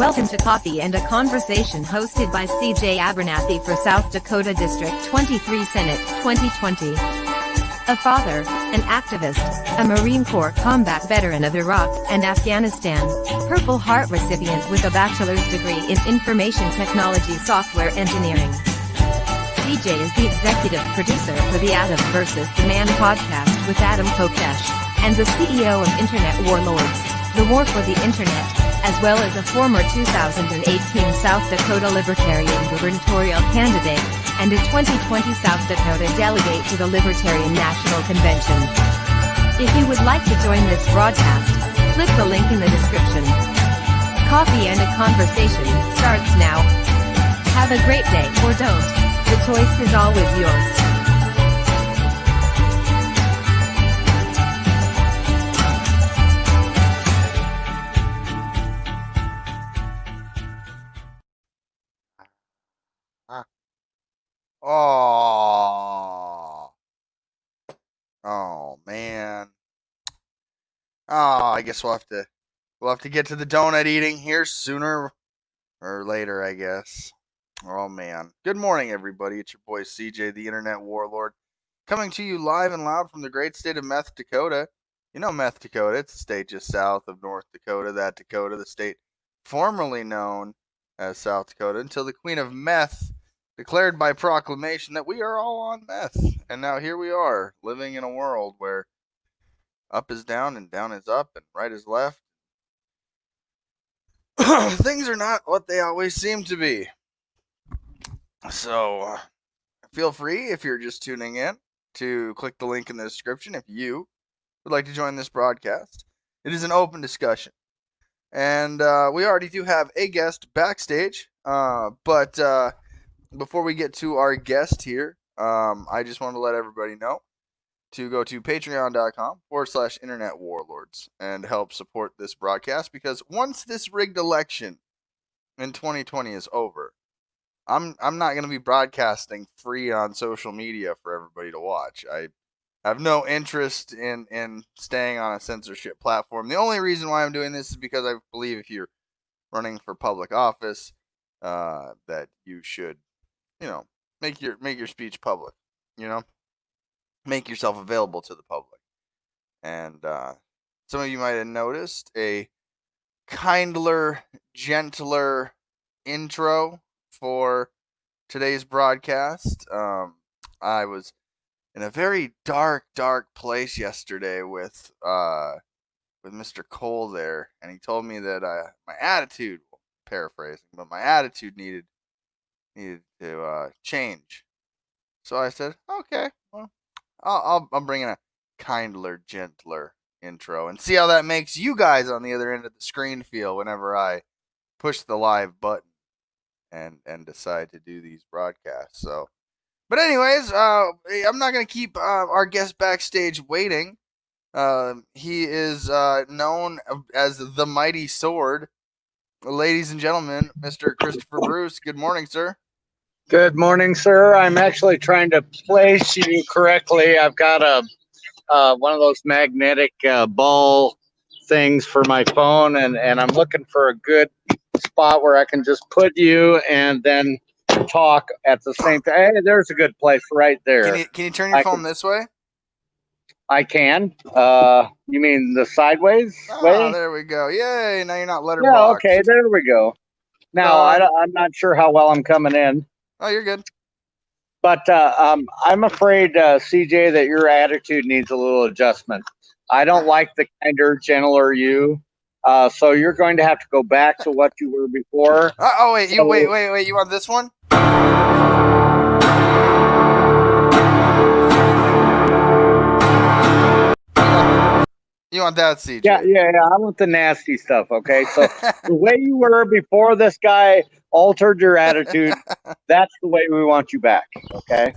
Welcome to Coffee and a Conversation hosted by CJ Abernathy for South Dakota District 23 Senate 2020. A father, an activist, a Marine Corps combat veteran of Iraq and Afghanistan, Purple Heart recipient with a bachelor's degree in information technology software engineering. CJ is the executive producer for the Adam vs. the Man podcast with Adam Kokesh, and the CEO of Internet Warlords, the War for the Internet, as well as a former 2018 South Dakota Libertarian gubernatorial candidate, and a 2020 South Dakota delegate to the Libertarian National Convention. If you would like to join this broadcast, click the link in the description. Coffee and a Conversation starts now. Have a great day or don't. The choice is always yours. Oh man. I guess we'll have to get to the donut eating here sooner or later, I guess. Oh man. Good morning, everybody. It's your boy CJ, the Internet Warlord, coming to you live and loud from the great state of Meth Dakota. You know Meth Dakota, it's the state just south of North Dakota, the state formerly known as South Dakota, until the Queen of Meth declared by proclamation that we are all on meth. And now here we are, living in a world where up is down and down is up and right is left. Things are not what they always seem to be. So feel free, if you're just tuning in, to click the link in the description if you would like to join this broadcast. It is an open discussion. And we already do have a guest backstage, but before we get to our guest here, I just want to let everybody know to go to patreon.com/Internet Warlords and help support this broadcast, because once this rigged election in 2020 is over, I'm not going to be broadcasting free on social media for everybody to watch. I have no interest in staying on a censorship platform. The only reason why I'm doing this is because I believe if you're running for public office, that you should, make your speech public, make yourself available to the public. And some of you might have noticed a kindler, gentler intro for today's broadcast. I was in a very dark place yesterday with Mr. Cole there, and he told me that my attitude, paraphrasing, but my attitude needed to change. So I said, okay, well, I'll bring in a kindler, gentler intro and see how that makes you guys on the other end of the screen feel whenever I push the live button and decide to do these broadcasts. So, but anyways, I'm not gonna keep our guest backstage waiting. He is known as the Mighty Sword. Ladies and gentlemen, Mr. Christopher Bruce. Good morning, sir. Good morning, sir. I'm actually trying to place you correctly. I've got one of those magnetic ball things for my phone, and I'm looking for a good spot where I can just put you and then talk at the same time. Hey, there's a good place right there. Can you turn your phone this way? I can. You mean the sideways way? Oh, there we go. Yay! Now you're not letterboxed. Yeah. Okay. There we go. Now I'm not sure how well I'm coming in. Oh, you're good. But I'm afraid, CJ, that your attitude needs a little adjustment. I don't like the kinder, gentler you. So you're going to have to go back to what you were before. Wait. Wait. You want this one? You want that, CJ? Yeah. I want the nasty stuff, okay? So the way you were before this guy altered your attitude, that's the way we want you back, okay?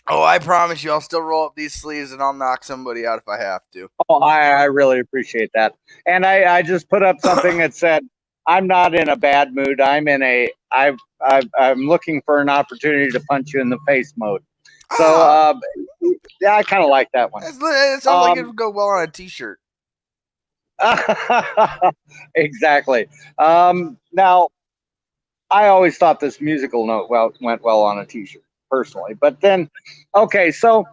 Oh, I promise you, I'll still roll up these sleeves and I'll knock somebody out if I have to. Oh, I really appreciate that. And I just put up something that said, I'm not in a bad mood. I'm looking for an opportunity to punch you in the face mode. So, yeah, I kind of like that one. It sounds like it would go well on a t-shirt. Exactly. Now, I always thought this musical note went well on a T-shirt, personally. But then, okay, so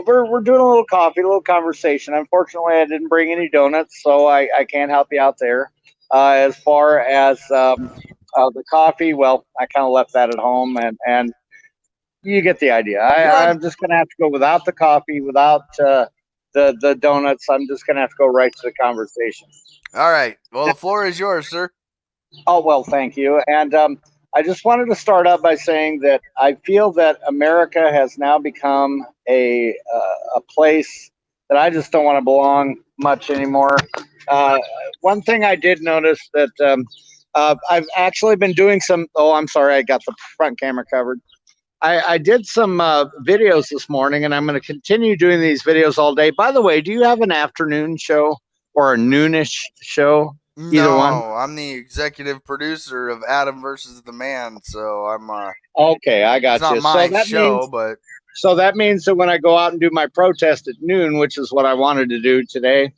we're doing a little coffee, a little conversation. Unfortunately, I didn't bring any donuts, so I can't help you out there. As far as the coffee, well, I kind of left that at home, and you get the idea. Good. I'm just gonna have to go without the coffee, without the donuts. I'm just gonna have to go right to the conversation. All right. Well, the floor is yours, sir. Oh, well, thank you. And I just wanted to start out by saying that I feel that America has now become a place that I just don't want to belong much anymore. One thing I did notice that I've actually been doing some. Oh, I'm sorry, I got the front camera covered. I did some videos this morning, and I'm going to continue doing these videos all day. By the way, do you have an afternoon show or a noonish show? Either one? No, I'm the executive producer of Adam versus the Man, so I'm Okay, I got it's not you. my So that show, means but so that means that when I go out and do my protest at noon, which is what I wanted to do today,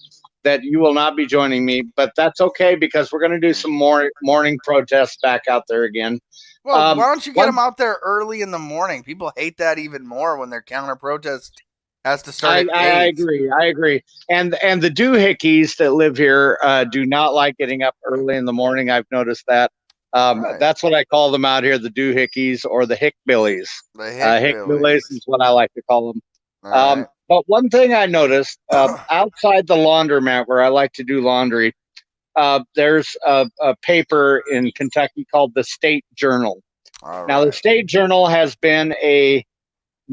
that you will not be joining me. But that's okay because we're going to do some more morning protests back out there again. well, why don't you get one- them out there early in the morning? People hate that even more when their counter protest has to start at I 8. agree. I agree. And the doohickeys that live here do not like getting up early in the morning. I've noticed that. Right. That's what I call them out here, the doohickeys or the hickbillies. The Hickbillies is what I like to call them. All right. But one thing I noticed outside the laundromat where I like to do laundry, there's a paper in Kentucky called the State Journal. All Now, the right. State Journal has been a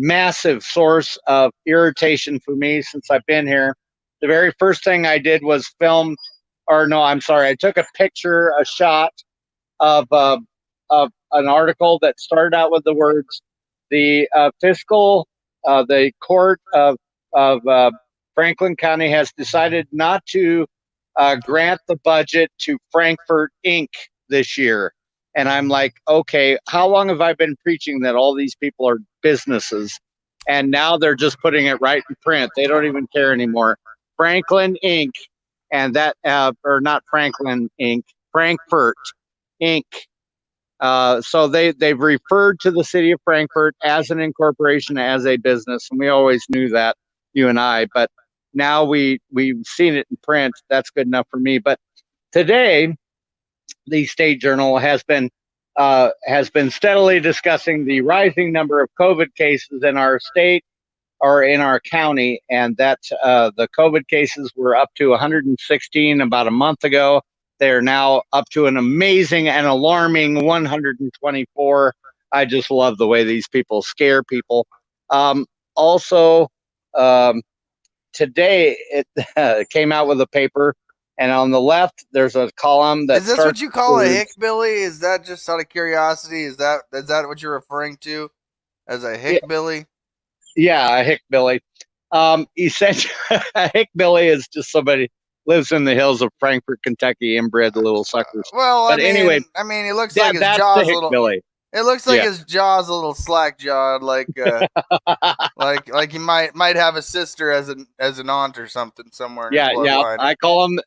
massive source of irritation for me since I've been here. The very first thing I did was film, or no, I'm sorry, I took a picture, a shot of an article that started out with the words, the the court of Franklin County has decided not to grant the budget to Frankfurt Inc. this year. And I'm like, okay, how long have I been preaching that all these people are businesses? And now they're just putting it right in print. They don't even care anymore. Franklin Inc. and that, or not Franklin Inc., Frankfurt Inc. So they've referred to the city of Frankfurt as an incorporation, as a business, and we always knew that, you and I. But now we've seen it in print. That's good enough for me. But today, the State Journal has been steadily discussing the rising number of COVID cases in our state or in our county, and that the COVID cases were up to 116 about a month ago. They're now up to an amazing and alarming 124. I just love the way these people scare people. Also, today it came out with a paper, and on the left there's a column that Is this what you call a hickbilly? Is that just out of curiosity? Is that what you're referring to as a hickbilly? Yeah, a hickbilly. Essentially, a hickbilly is just somebody lives in the hills of Frankfort, Kentucky, inbred little suckers. Well, But anyway, I mean, it looks Yeah, like his that's the jaw's a little. hickbilly. It looks like Yeah. his jaw's a little slack jawed, like like he might have a sister as an aunt or something somewhere in Yeah, his yeah. bloodline.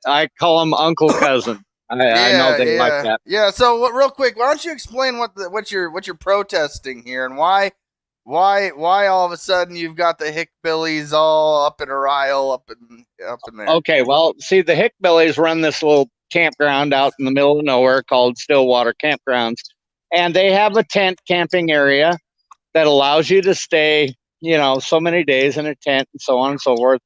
I call him Uncle Cousin. I know they like that. Yeah. So real quick, why don't you explain what you're protesting here and why all of a sudden you've got the hickbillies all up in a rile up in there? Okay, well, see, the hickbillies run this little campground out in the middle of nowhere called Stillwater Campgrounds, and they have a tent camping area that allows you to stay, so many days in a tent and so on and so forth.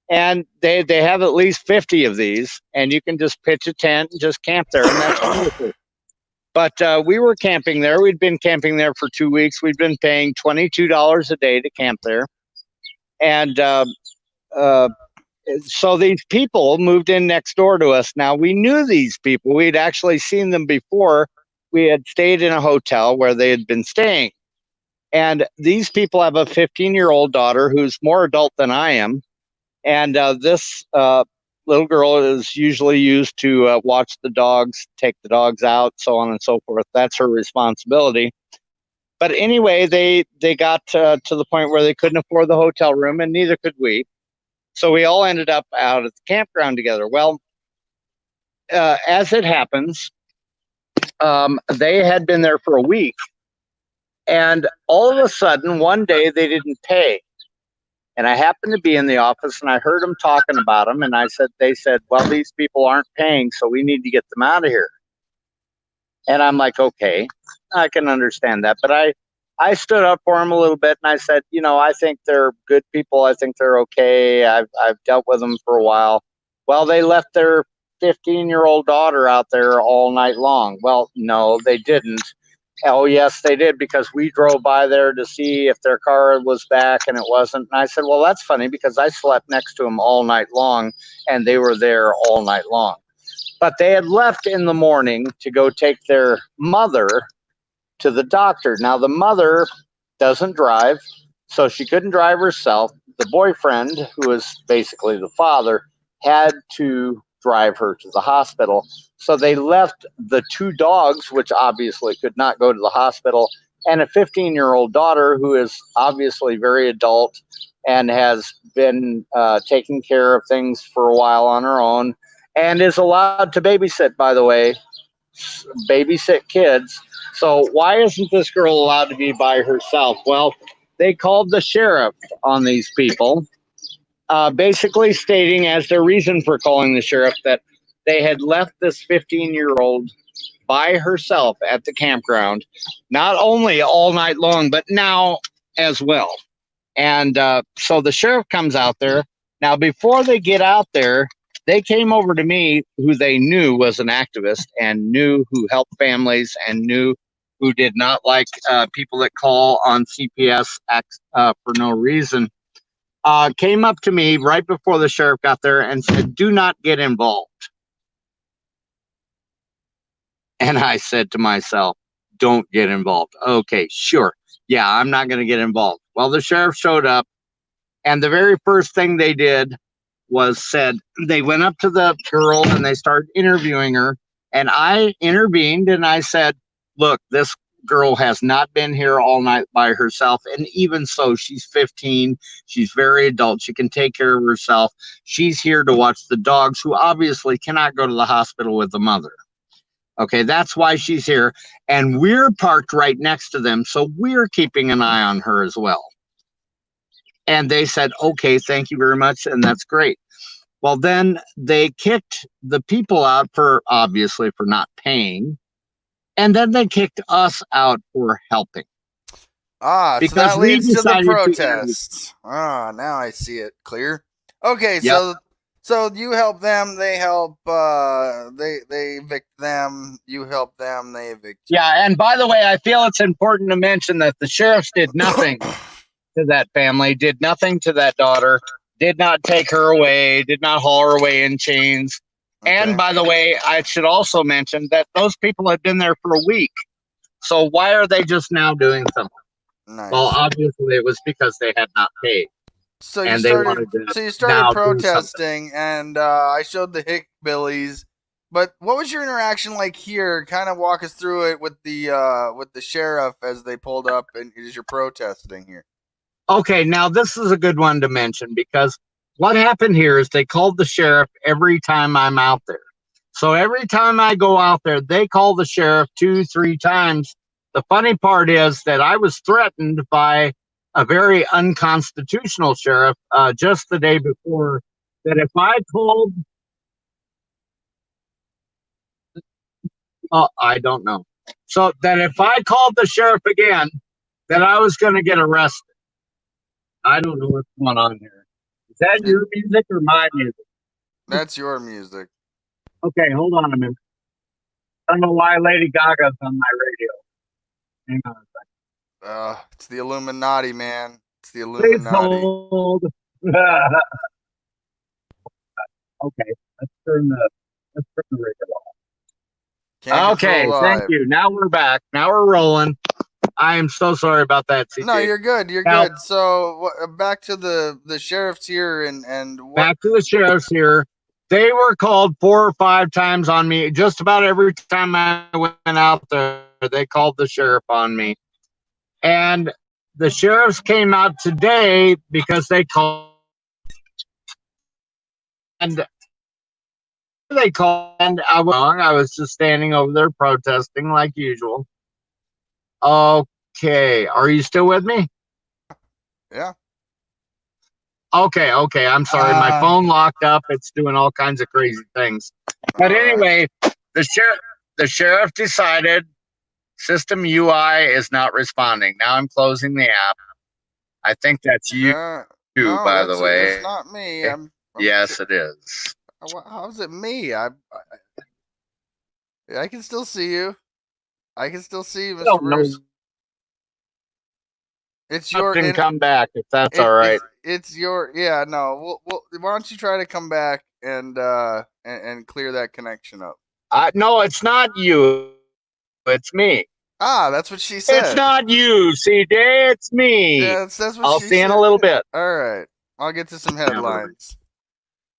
And they have at least 50 of these, and you can just pitch a tent and just camp there, and that's wonderful. But we were camping there. We'd been camping there for 2 weeks. We'd been paying $22 a day to camp there. And so these people moved in next door to us. Now, we knew these people. We'd actually seen them before. We had stayed in a hotel where they had been staying. And these people have a 15-year-old daughter who's more adult than I am. And this little girl is usually used to watch the dogs, take the dogs out, so on and so forth. That's her responsibility. But anyway, they got to the point where they couldn't afford the hotel room, and neither could we. So we all ended up out at the campground together. Well, as it happens, they had been there for a week, and all of a sudden, one day they didn't pay. And I happened to be in the office, and I heard them talking about them. And they said, well, these people aren't paying, so we need to get them out of here. And I'm like, okay, I can understand that. But I stood up for them a little bit, and I said, I think they're good people. I think they're okay. I've dealt with them for a while. Well, they left their 15-year-old daughter out there all night long. Well, no, they didn't. Oh, yes, they did, because we drove by there to see if their car was back, and it wasn't. And I said, well, that's funny, because I slept next to them all night long, and they were there all night long. But they had left in the morning to go take their mother to the doctor. Now, the mother doesn't drive, so she couldn't drive herself. The boyfriend, who is basically the father, had to drive her to the hospital. So they left the two dogs, which obviously could not go to the hospital, and a 15-year-old daughter who is obviously very adult and has been taking care of things for a while on her own, and is allowed to babysit, by the way, babysit kids. So why isn't this girl allowed to be by herself? Well, they called the sheriff on these people, basically stating as their reason for calling the sheriff that they had left this 15-year-old by herself at the campground, not only all night long, but now as well. And so the sheriff comes out there. Now, before they get out there, they came over to me, who they knew was an activist and knew who helped families and knew who did not like people that call on CPS for no reason. Came up to me right before the sheriff got there and said, do not get involved. And I said to myself, don't get involved. Okay, sure. Yeah, I'm not going to get involved. Well, the sheriff showed up, and the very first thing they did was they went up to the girl and they started interviewing her. And I intervened and I said, look, this girl has not been here all night by herself. And even so, she's 15. She's very adult. She can take care of herself. She's here to watch the dogs, who obviously cannot go to the hospital with the mother. Okay, that's why she's here. And we're parked right next to them, so we're keeping an eye on her as well. And they said, okay, thank you very much, and that's great. Well, then they kicked the people out obviously for not paying. And then they kicked us out for helping. So that leads to the protests. Now I see it clear. Okay, yep. So you help them, they help, they evict them, you help them, they evict you. Yeah, and by the way, I feel it's important to mention that the sheriffs did nothing to that family, did nothing to that daughter, did not take her away, did not haul her away in chains. Okay. And by the way, I should also mention that those people had been there for a week. So why are they just now doing something? Nice. Well, obviously it was because they had not paid. So you started protesting, and I showed the hillbillies. But what was your interaction like here? Kind of walk us through it with the sheriff as they pulled up and as you're protesting here. Okay, now this is a good one to mention, because what happened here is they called the sheriff every time I'm out there. So every time I go out there, they call the sheriff 2-3 times. The funny part is that I was threatened by a very unconstitutional sheriff just the day before, that if I called, I don't know. So that if I called the sheriff again, that I was going to get arrested. I don't know what's going on here. Is that your music or my music? That's your music. Okay, hold on a minute. I don't know why Lady Gaga's on my radio. Hang on a second. It's the Illuminati, man. It's the Illuminati. Please hold. Okay, let's turn the radio off. Okay, thank you. Now we're back. Now we're rolling. I am so sorry about that, CJ. No, you're good. You're good. So back to the sheriffs here and back to the sheriffs here. They were called 4 or 5 times on me. Just about every time I went out there, they called the sheriff on me. And the sheriffs came out today because they called And they called, and I was wrong. I was just standing over there protesting like usual. Okay, are you still with me? Yeah. Okay, I'm sorry. My phone locked up. It's doing all kinds of crazy things. But anyway, the sheriff decided system UI is not responding. Now I'm closing the app. I think that's you too, no, by the way. It's not me. Yes, it is. How's it me? I can still see you. I can still see you, Mr. Bruce. It's your and come back if that's all right. It's your no. Why don't you try to come back and clear that connection up? No, it's not you. It's me. Ah, that's what she said. It's not you, CJ. It's me. Yeah, that's what I'll she see you said. in a little bit. All right, I'll get to some headlines.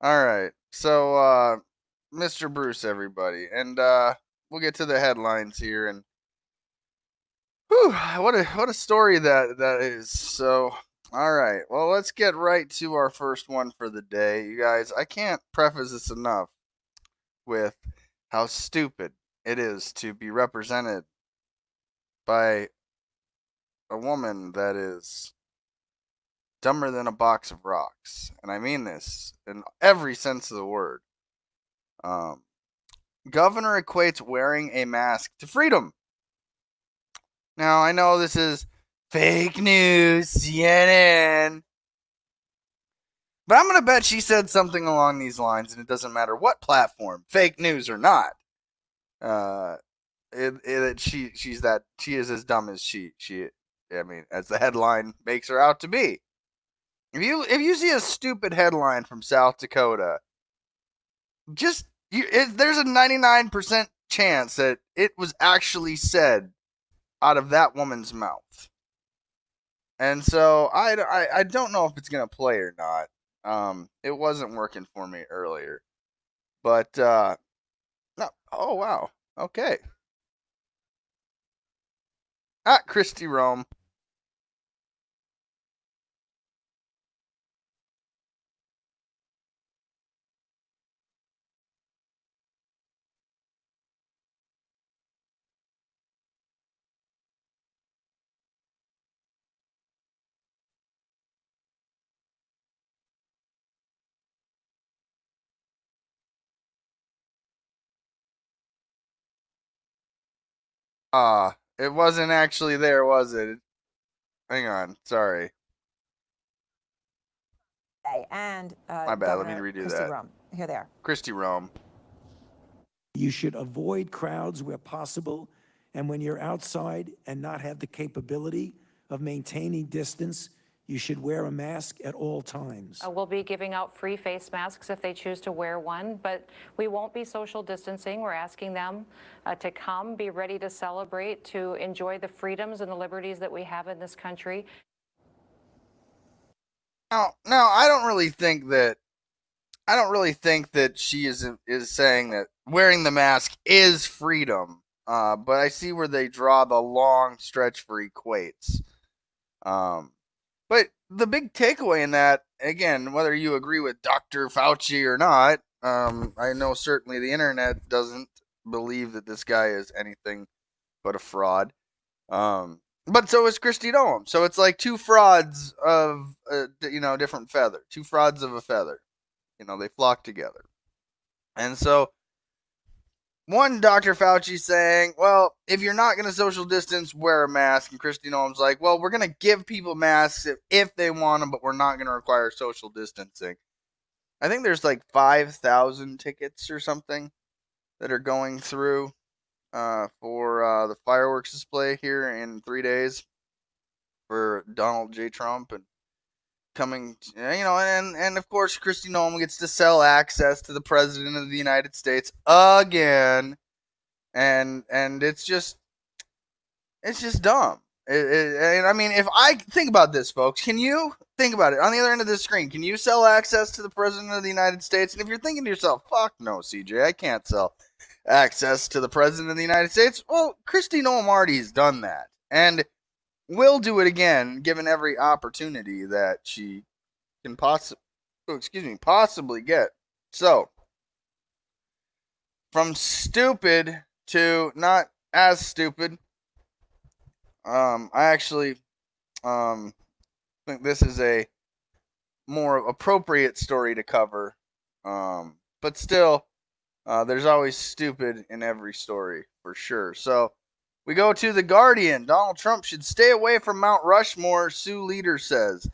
All right, so Mr. Bruce, everybody, and we'll get to the headlines here. And whew, what a story that is. So, all right, well, let's get right to our first one for the day, you guys. I can't preface this enough with how stupid it is to be represented by a woman that is dumber than a box of rocks. And I mean this in every sense of the word. Governor equates wearing a mask to freedom. Now, I know this is fake news, CNN. But I'm going to bet she said something along these lines, and it doesn't matter what platform, fake news or not. She is as dumb as as the headline makes her out to be. If you see a stupid headline from South Dakota, there's a 99% chance that it was actually said out of that woman's mouth. And so I don't know if it's gonna play or not. It wasn't working for me earlier, but no. Oh wow. Okay. At Kristi Rome. It wasn't actually there, was it? Hang on, sorry. And my bad. Let me redo that. Rome. Here they are. Kristi Rome. You should avoid crowds where possible, and when you're outside and not have the capability of maintaining distance, you should wear a mask at all times. We'll be giving out free face masks if they choose to wear one, but we won't be social distancing. We're asking them to come, be ready to celebrate, to enjoy the freedoms and the liberties that we have in this country. Now, I don't really think that she is saying that wearing the mask is freedom. But I see where they draw the long stretch for equates. But the big takeaway in that, again, whether you agree with Dr. Fauci or not, I know certainly the internet doesn't believe that this guy is anything but a fraud. But so is Kristi Noem. So it's like two frauds of, different feather. Two frauds of a feather. They flock together. And so, one, Dr. Fauci saying, well, if you're not going to social distance, wear a mask. And Kristi Noem's like, well, we're going to give people masks if they want them, but we're not going to require social distancing. I think there's like 5,000 tickets or something that are going through for the fireworks display here in 3 days for Donald J. Trump and coming, and of course Kristi Noem gets to sell access to the President of the United States again, and it's just dumb. And I mean, if I think about this, folks, can you think about it on the other end of the screen? Can you sell access to the President of the United States? And if you're thinking to yourself, fuck no, CJ, I can't sell access to the President of the United States. Well, Kristi Noem already has done that, and will do it again, given every opportunity that she can possibly get So, from stupid to not as stupid, I actually think this is a more appropriate story to cover. But still, there's always stupid in every story, for sure. So, we go to The Guardian. Donald Trump should stay away from Mount Rushmore, Sioux leader says.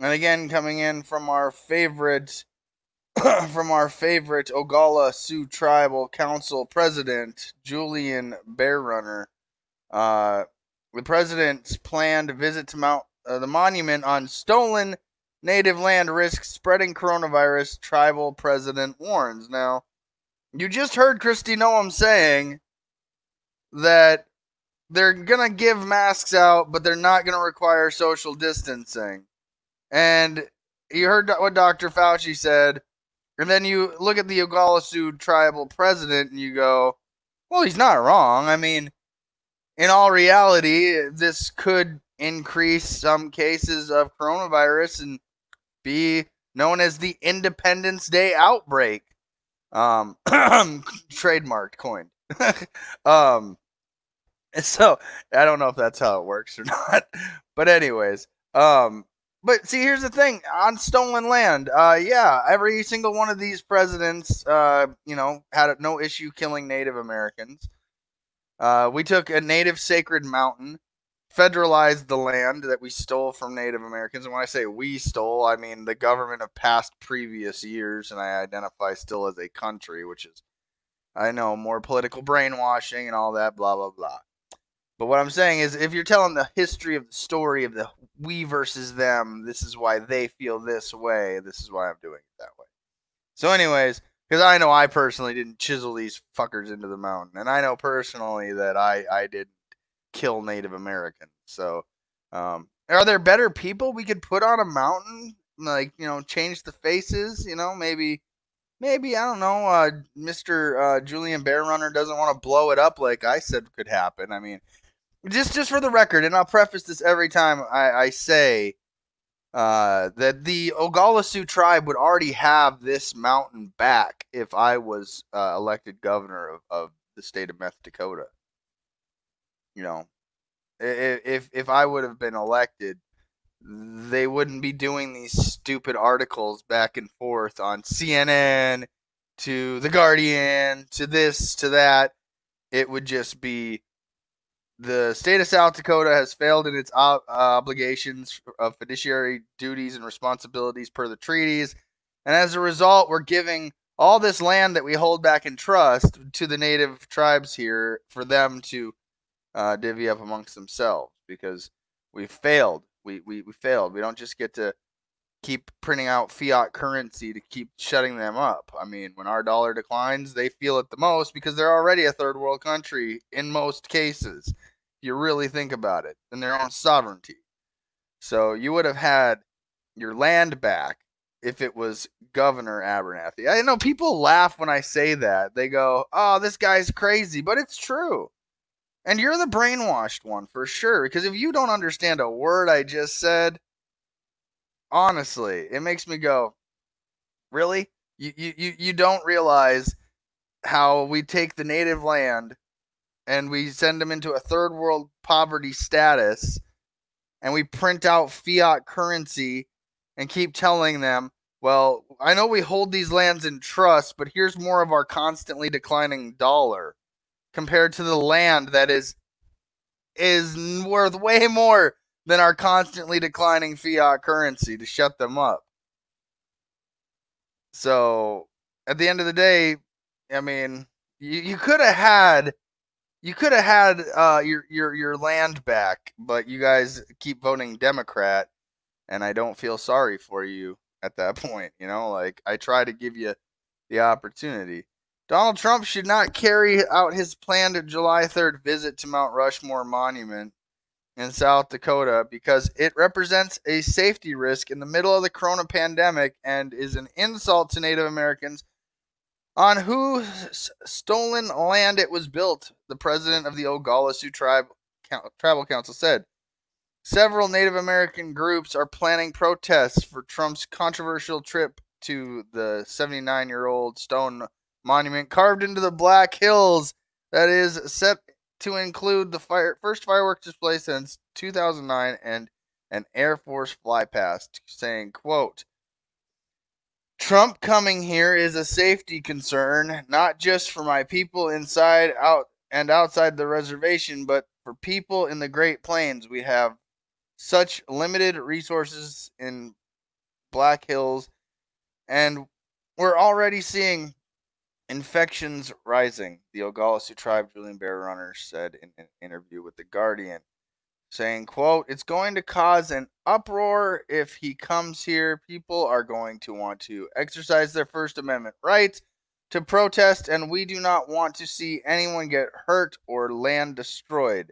And again, coming in from our favorite Oglala Sioux Tribal Council president, Julian Bearrunner. The president's planned visit to the monument on stolen native land risks spreading coronavirus, tribal president warns. Now, you just heard Kristi Noem saying that they're going to give masks out, but they're not going to require social distancing. And you heard what Dr. Fauci said. And then you look at the Oglala Sioux tribal president and you go, well, he's not wrong. I mean, in all reality, this could increase some cases of coronavirus and be known as the Independence Day outbreak. Trademarked, coined. So I don't know if that's how it works or not. But anyways, but see, here's the thing on stolen land. Yeah, every single one of these presidents, had no issue killing Native Americans. We took a native sacred mountain, federalized the land that we stole from Native Americans. And when I say we stole, I mean the government of past previous years, and I identify still as a country, which is, I know, more political brainwashing and all that, blah, blah, blah. But what I'm saying is, if you're telling the history of the story of the we versus them, this is why they feel this way. This is why I'm doing it that way. So anyways, because I know I personally didn't chisel these fuckers into the mountain. And I know personally that I didn't kill Native Americans. So are there better people we could put on a mountain? Like, change the faces, maybe, I don't know, Mr. Julian Bearrunner doesn't want to blow it up like I said could happen. I mean, just for the record, and I'll preface this every time I say that the Oglala Sioux tribe would already have this mountain back if I was elected governor of the state of North Dakota. If I would have been elected, they wouldn't be doing these stupid articles back and forth on CNN to The Guardian to this to that. It would just be the state of South Dakota has failed in its obligations of fiduciary duties and responsibilities per the treaties. And as a result, we're giving all this land that we hold back in trust to the native tribes here for them to divvy up amongst themselves because we failed. We failed. We don't just get to keep printing out fiat currency to keep shutting them up. I mean, when our dollar declines, they feel it the most because they're already a third world country in most cases. If you really think about it, in their own sovereignty. So you would have had your land back if it was Governor Abernathy. I know people laugh when I say that. They go, oh, this guy's crazy, but it's true. And you're the brainwashed one for sure. Because if you don't understand a word I just said, honestly, it makes me go, really? You don't realize how we take the native land and we send them into a third world poverty status and we print out fiat currency and keep telling them, well, I know we hold these lands in trust, but here's more of our constantly declining dollar compared to the land that is worth way more than our constantly declining fiat currency to shut them up. So at the end of the day, I mean, you could have had your land back, but you guys keep voting Democrat, and I don't feel sorry for you at that point. Like I try to give you the opportunity. Donald Trump should not carry out his planned July 3rd visit to Mount Rushmore Monument in South Dakota because it represents a safety risk in the middle of the corona pandemic and is an insult to Native Americans on whose stolen land it was built, the president of the Oglala Sioux Tribal Council said. Several Native American groups are planning protests for Trump's controversial trip to the 79-year-old stone monument carved into the Black Hills that is set to include the first fireworks display since 2009 and an Air Force flypast, saying, quote, Trump coming here is a safety concern, not just for my people inside, out, and outside the reservation, but for people in the Great Plains. We have such limited resources in Black Hills, and we're already seeing infections rising, the Oglala Sioux Tribe Julian Bear Runner said in an interview with The Guardian, saying, quote, it's going to cause an uproar if he comes here. People are going to want to exercise their First Amendment rights to protest, and we do not want to see anyone get hurt or land destroyed.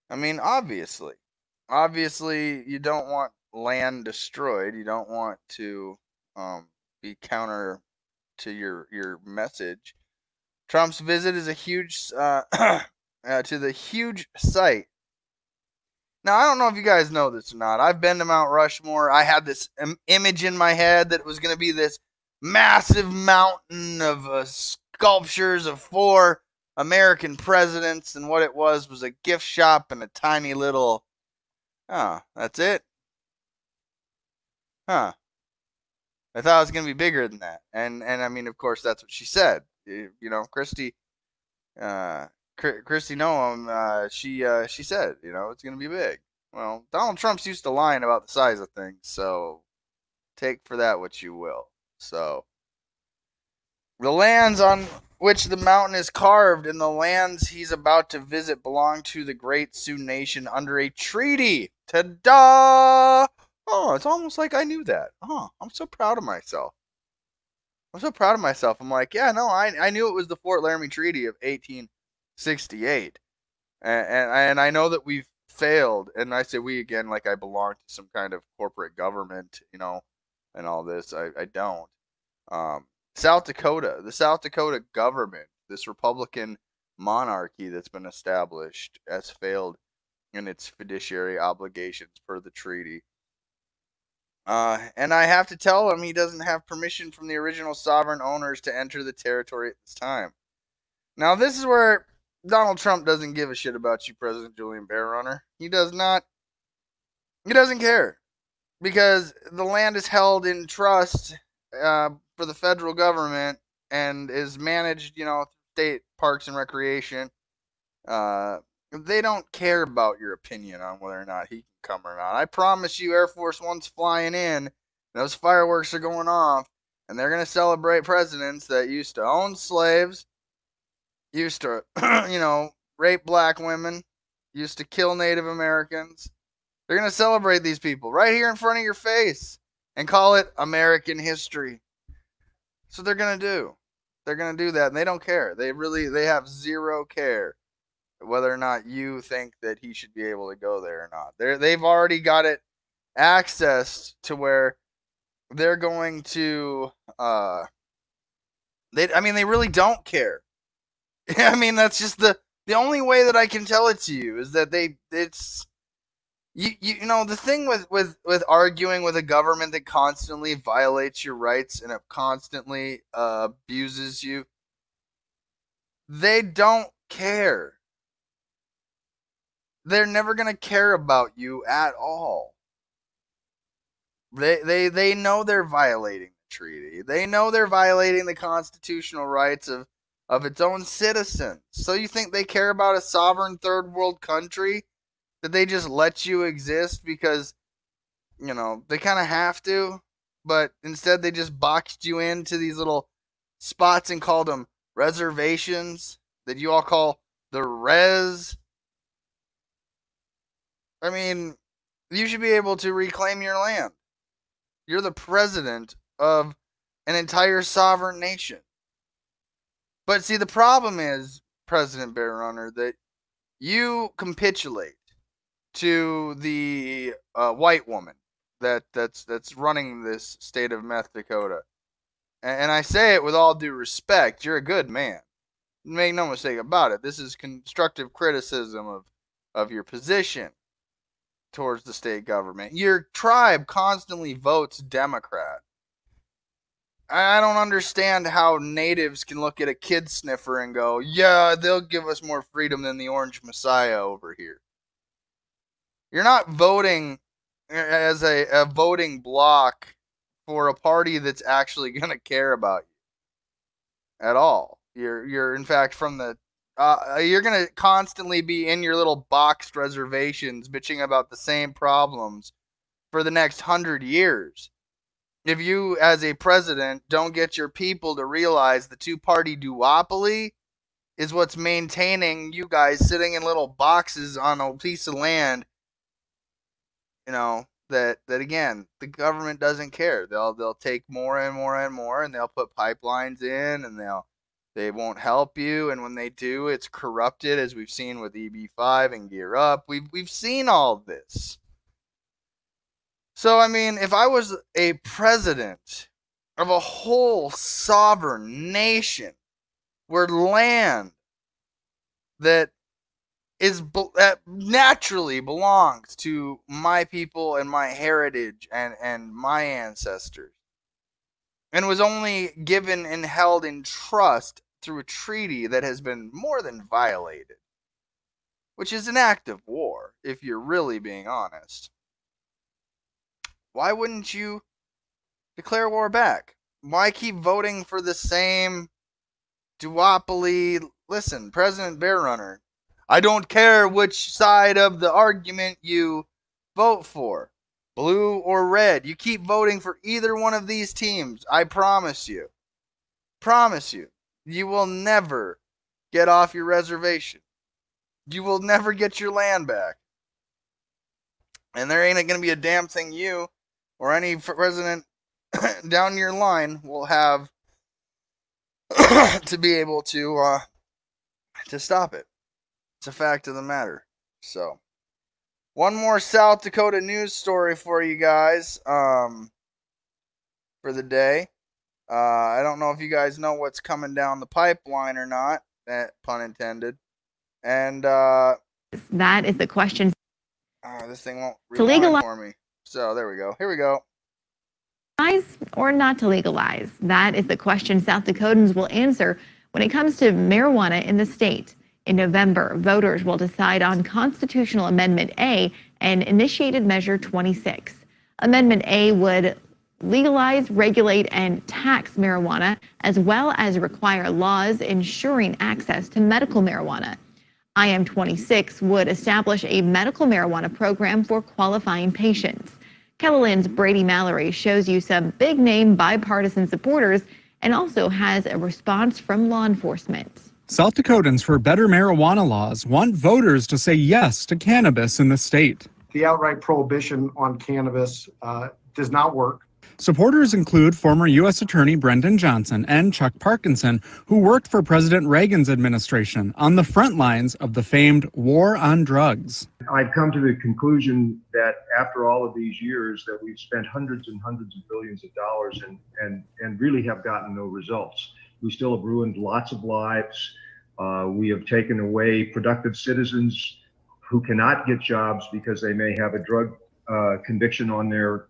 I mean, obviously, you don't want land destroyed. You don't want to be counter to your message. Trump's visit is a huge to the huge site. Now, I don't know if you guys know this or not. I've been to Mount Rushmore. I had this image in my head that it was going to be this massive mountain of sculptures of 4 American presidents, and what it was a gift shop and a tiny little, that's it? Huh. I thought it was going to be bigger than that. And I mean, of course, that's what she said. You know, Kristi Noem, she said, you know, it's going to be big. Well, Donald Trump's used to lying about the size of things, so take for that what you will. So, the lands on which the mountain is carved and the lands he's about to visit belong to the Great Sioux Nation under a treaty. Ta-da! Oh, it's almost like I knew that. Oh, I'm so proud of myself. I'm like, yeah, no, I knew it was the Fort Laramie Treaty of 1868. And I know that we've failed. And I say we again, like I belong to some kind of corporate government, you know, and all this. I don't. South Dakota, the South Dakota government, this Republican monarchy that's been established, has failed in its fiduciary obligations per the treaty. And I have to tell him he doesn't have permission from the original sovereign owners to enter the territory at this time. Now, this is where Donald Trump doesn't give a shit about you, President Julian Bear Runner. He does not. He doesn't care. Because the land is held in trust for the federal government and is managed, you know, state parks and recreation. They don't care about your opinion on whether or not he can come or not. I promise you, Air Force One's flying in, those fireworks are going off, and they're going to celebrate presidents that used to own slaves, used to, you know, rape black women, used to kill Native Americans. They're going to celebrate these people right here in front of your face and call it American history. So they're going to do. They're going to do that, and they don't care. They have zero care whether or not you think that he should be able to go there or not. They've already got it accessed to where they're going to they really don't care. I mean, that's just the only way that I can tell it to you is that you know, the thing with arguing with a government that constantly violates your rights and it constantly abuses you, they don't care. They're never going to care about you at all. They know they're violating the treaty. They know they're violating the constitutional rights of its own citizens. So you think they care about a sovereign third world country that they just let you exist because, you know, they kind of have to, but instead they just boxed you into these little spots and called them reservations that you all call the res. I mean, you should be able to reclaim your land. You're the president of an entire sovereign nation. But see, the problem is, President Bear Runner, that you capitulate to the white woman that's running this state of Meth Dakota. And I say it with all due respect. You're a good man. Make no mistake about it. This is constructive criticism of your position towards the state government. Your tribe constantly votes Democrat. I don't understand how natives can look at a kid sniffer and go, yeah, they'll give us more freedom than the Orange Messiah over here. You're not voting as a voting block for a party that's actually going to care about you at all. You're in fact from the you're going to constantly be in your little boxed reservations bitching about the same problems for the next 100 years. If you, as a president, don't get your people to realize the two-party duopoly is what's maintaining you guys sitting in little boxes on a piece of land, you know, that again, the government doesn't care. They'll take more and more and more, and they'll put pipelines in, and they won't help you, and when they do, it's corrupted, as we've seen with EB5 and Gear Up. We've seen all this. So, I mean, if I was a president of a whole sovereign nation where land that naturally belongs to my people and my heritage and my ancestors, and was only given and held in trust through a treaty that has been more than violated, which is an act of war, if you're really being honest, why wouldn't you declare war back? Why keep voting for the same duopoly? Listen, President Bear Runner, I don't care which side of the argument you vote for, blue or red. You keep voting for either one of these teams. I promise you, you will never get off your reservation. You will never get your land back. And there ain't going to be a damn thing you or any president down your line will have to be able to stop it. It's a fact of the matter. So, one more South Dakota news story for you guys for the day. I don't know if you guys know what's coming down the pipeline or not. That pun intended. And that is the question. This thing won't To legalize for me. So there we go. Here we go. Or not to legalize? That is the question South Dakotans will answer when it comes to marijuana in the state. In November, voters will decide on Constitutional Amendment A and Initiated Measure 26. Amendment A would legalize, regulate, and tax marijuana, as well as require laws ensuring access to medical marijuana. IM 26 would establish a medical marijuana program for qualifying patients. KELOLAND's Brady Mallory shows you some big-name bipartisan supporters and also has a response from law enforcement. South Dakotans for better marijuana laws want voters to say yes to cannabis in the state. The outright prohibition on cannabis does not work. Supporters include former U.S. Attorney Brendan Johnson and Chuck Parkinson, who worked for President Reagan's administration on the front lines of the famed war on drugs. I've come to the conclusion that after all of these years that we've spent hundreds and hundreds of billions of dollars and really have gotten no results. We still have ruined lots of lives. We have taken away productive citizens who cannot get jobs because they may have a drug conviction on their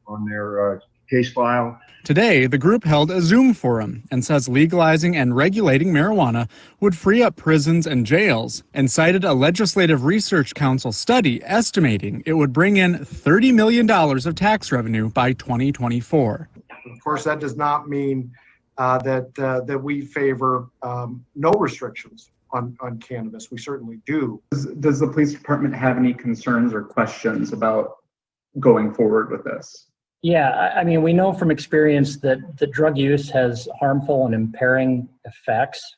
case file. Today, the group held a Zoom forum and says legalizing and regulating marijuana would free up prisons and jails, and cited a Legislative Research Council study estimating it would bring in $30 million of tax revenue by 2024. Of course, that does not mean that we favor no restrictions on cannabis. We certainly do. Does the police department have any concerns or questions about going forward with this? Yeah, I mean, we know from experience that the drug use has harmful and impairing effects.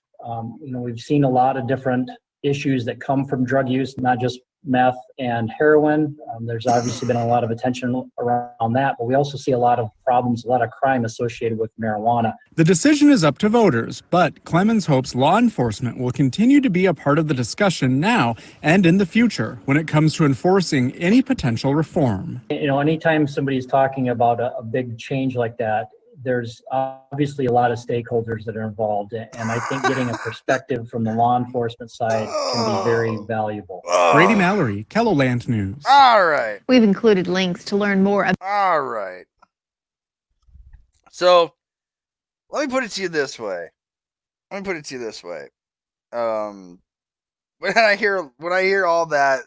We've seen a lot of different issues that come from drug use, not just meth and heroin. There's obviously been a lot of attention around that, but we also see a lot of problems, a lot of crime associated with marijuana. The decision is up to voters, but Clemens hopes law enforcement will continue to be a part of the discussion now and in the future when it comes to enforcing any potential reform. Anytime somebody's talking about a big change like that, there's obviously a lot of stakeholders that are involved, and I think getting a perspective from the law enforcement side can be very valuable. Brady Mallory, KELOLAND News. All right. We've included links to learn more about. All right. So, let me put it to you this way. When I hear all that,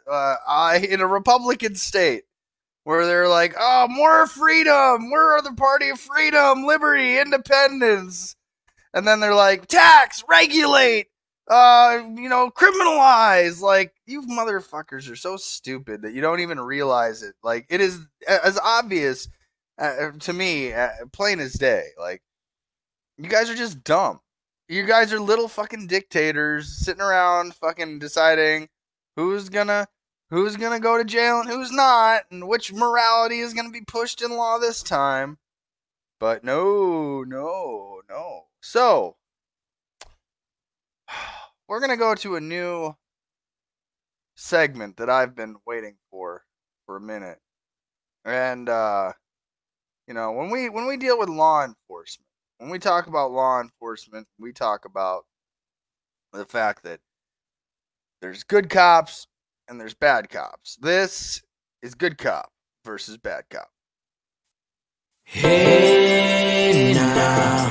in a Republican state where they're like, oh, more freedom, we're the party of freedom, liberty, independence, and then they're like, tax, regulate, criminalize. Like, you motherfuckers are so stupid that you don't even realize it. Like, it is as obvious to me, plain as day. Like, you guys are just dumb. You guys are little fucking dictators sitting around fucking deciding who's gonna go to jail and who's not, and which morality is gonna be pushed in law this time. But no. So, we're gonna go to a new segment that I've been waiting for a minute. And when we deal with law enforcement, when we talk about law enforcement, we talk about the fact that there's good cops and there's bad cops. This is good cop versus bad cop. Hey now,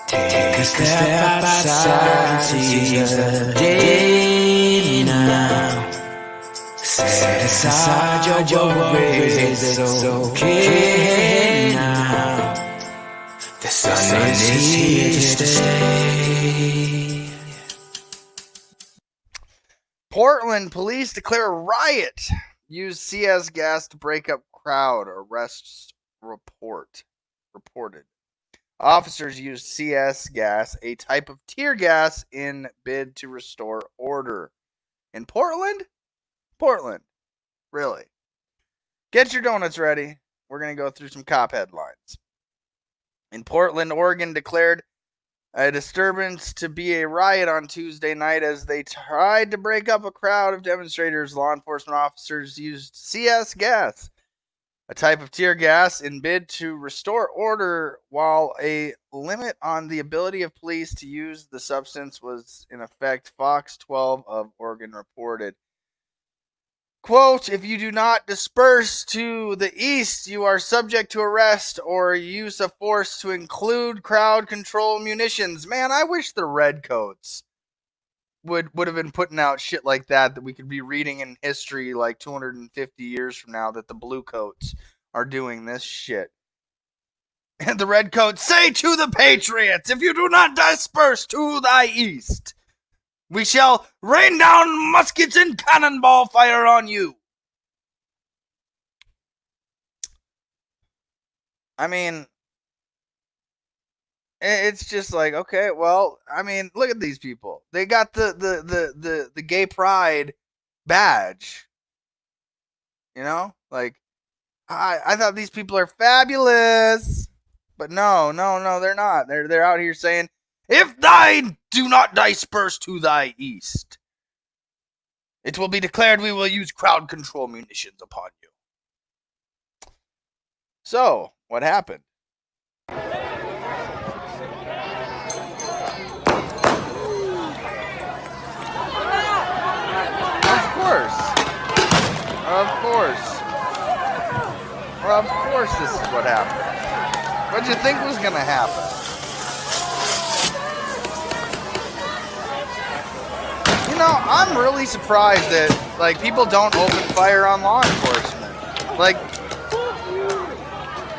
take a step outside and seize the day now. Set aside your worries, it's okay now. The sun is here to stay. Portland police declare a riot. Use CS gas to break up crowd. Arrests reported. Officers used CS gas, a type of tear gas, in bid to restore order. In Portland? Portland. Really? Get your donuts ready. We're going to go through some cop headlines. In Portland, Oregon declared a disturbance to be a riot on Tuesday night as they tried to break up a crowd of demonstrators. Law enforcement officers used CS gas, a type of tear gas, in bid to restore order, while a limit on the ability of police to use the substance was in effect, Fox 12 of Oregon reported. Quote, if you do not disperse to the east, you are subject to arrest or use of force to include crowd control munitions. Man, I wish the redcoats would have been putting out shit like that we could be reading in history like 250 years from now, that the bluecoats are doing this shit. And the redcoats say to the patriots, if you do not disperse to thy east, we shall rain down muskets and cannonball fire on you. I mean, it's just like, okay, well, I mean, look at these people. They got the gay pride badge. You know? Like, I thought these people are fabulous. But no, they're not. They're out here saying, if thine do not disperse to thy east, it will be declared we will use crowd control munitions upon you. So, what happened? Of course this is what happened. What'd you think was gonna happen? You know, I'm really surprised that, like, people don't open fire on law enforcement. Like,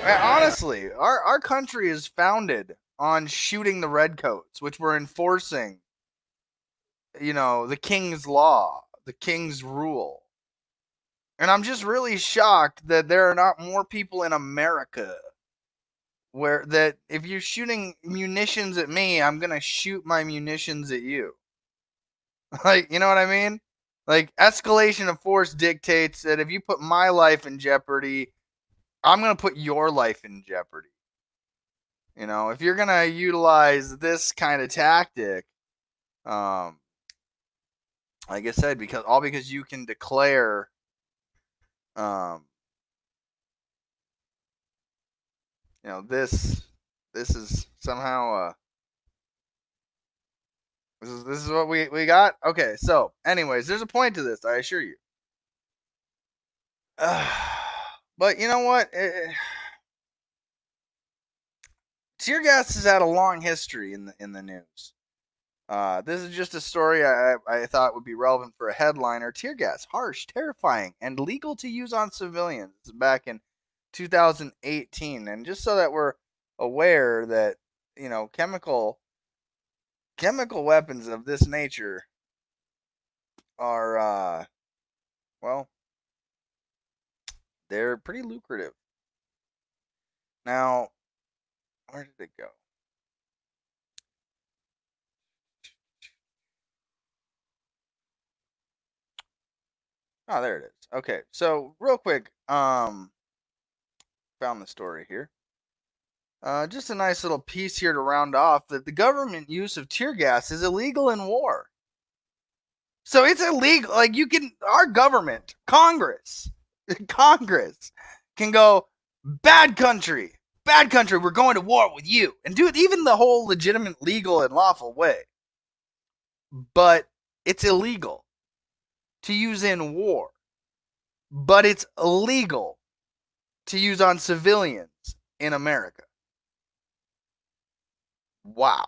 honestly, our country is founded on shooting the redcoats, which were enforcing, the king's law, the king's rule. And I'm just really shocked that there are not more people in America where that if you're shooting munitions at me, I'm going to shoot my munitions at you. Like, you know what I mean? Like, escalation of force dictates that if you put my life in jeopardy, I'm going to put your life in jeopardy. You know, if you're going to utilize this kind of tactic, like I said, because you can declare this is somehow this is what we got. Okay, so anyways, there's a point to this, I assure you. But you know what? tear gas has had a long history in the news. This is just a story I thought would be relevant for a headliner. Tear gas, harsh, terrifying, and legal to use on civilians back in 2018. And just so that we're aware that, you know, chemical weapons of this nature are, well, they're pretty lucrative. Now, where did it go? Oh, there it is. Okay, so real quick, found the story here. Just a nice little piece here to round off that the government use of tear gas is illegal in war. So it's illegal. Like, our government, Congress can go, bad country, we're going to war with you, and do it even the whole legitimate, legal, and lawful way. But it's illegal to use in war. But it's illegal to use on civilians in America. Wow.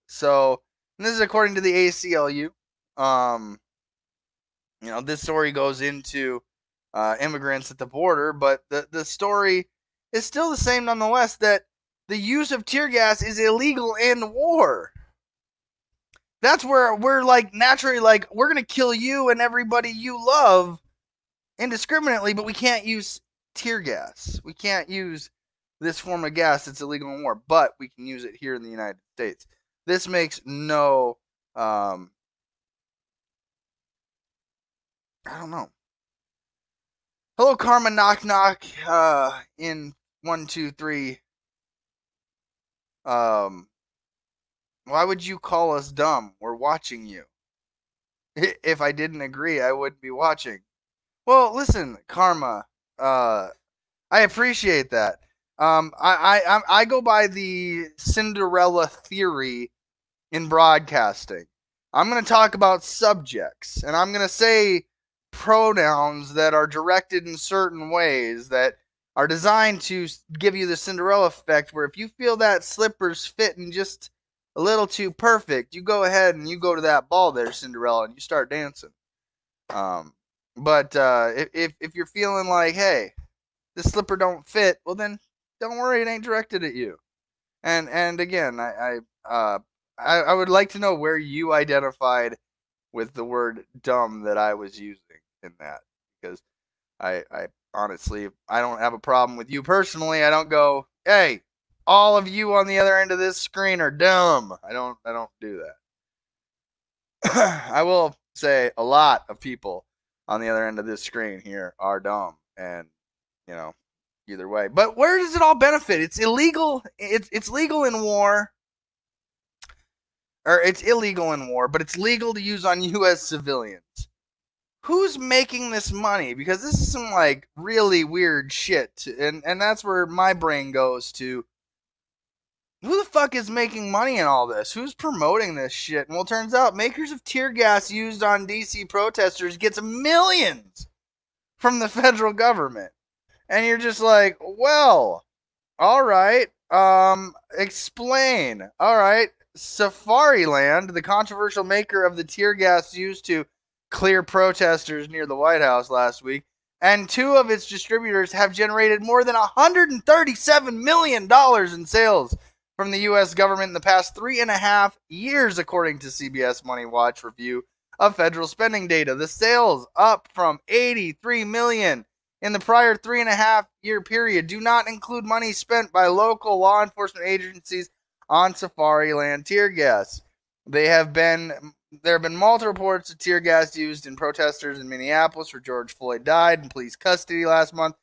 So, and this is according to the ACLU. You know, this story goes into immigrants at the border, but the story is still the same nonetheless, that the use of tear gas is illegal in war. That's where we're like naturally like, we're going to kill you and everybody you love indiscriminately, but we can't use tear gas. We can't use this form of gas that's illegal in war, but we can use it here in the United States. This makes no, I don't know. Hello, Karma Knock Knock, in 1, 2, 3. Why would you call us dumb? We're watching you. If I didn't agree, I wouldn't be watching. Well, listen, Karma, I appreciate that. I go by the Cinderella theory in broadcasting. I'm going to talk about subjects, and I'm going to say pronouns that are directed in certain ways that are designed to give you the Cinderella effect, where if you feel that slipper's fitting just a little too perfect, you go ahead and you go to that ball there, Cinderella, and you start dancing. But if you're feeling like, hey, this slipper don't fit, well then don't worry, it ain't directed at you. And again, I would like to know where you identified with the word dumb that I was using in that, because I honestly, I don't have a problem with you personally. I don't go, hey, all of you on the other end of this screen are dumb. I don't do that. I will say a lot of people on the other end of this screen here are dumb, and you know, either way. But where does it all benefit? It's illegal. It's legal in war. Or it's illegal in war, but it's legal to use on U.S. civilians. Who's making this money? Because this is some like really weird shit, and that's where my brain goes to. Who the fuck is making money in all this? Who's promoting this shit? And well, it turns out makers of tear gas used on DC protesters gets millions from the federal government. And you're just like, well, all right, explain. All right, Safariland, the controversial maker of the tear gas used to clear protesters near the White House last week, and two of its distributors have generated more than $137 million in sales from the U.S. government in the past 3.5 years, according to CBS Money Watch review of federal spending data. The sales, up from $83 million in the prior 3.5 year period, do not include money spent by local law enforcement agencies on Safariland tear gas. There have been multiple reports of tear gas used in protesters in Minneapolis, where George Floyd died in police custody last month,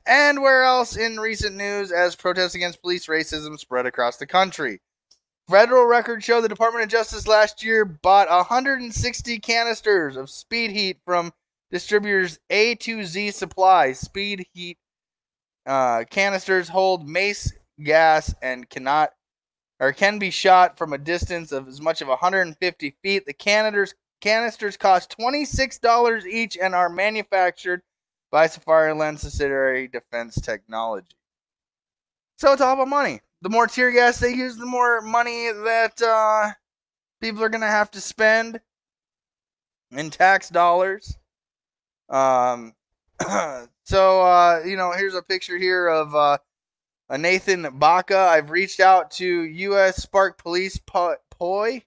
and where else in recent news as protests against police racism spread across the country. Federal records show the Department of Justice last year bought 160 canisters of Speed Heat from distributors A to Z Supply. Speed Heat canisters hold mace gas and can be shot from a distance of as much as 150 feet. The canisters cost $26 each and are manufactured by Safariland subsidiary Defense Technology. So it's all about money. the more tear gas they use, the more money that people are going to have to spend in tax dollars. So, here's a picture here of a Nathan Baca. I've reached out to U.S. Spark Police POI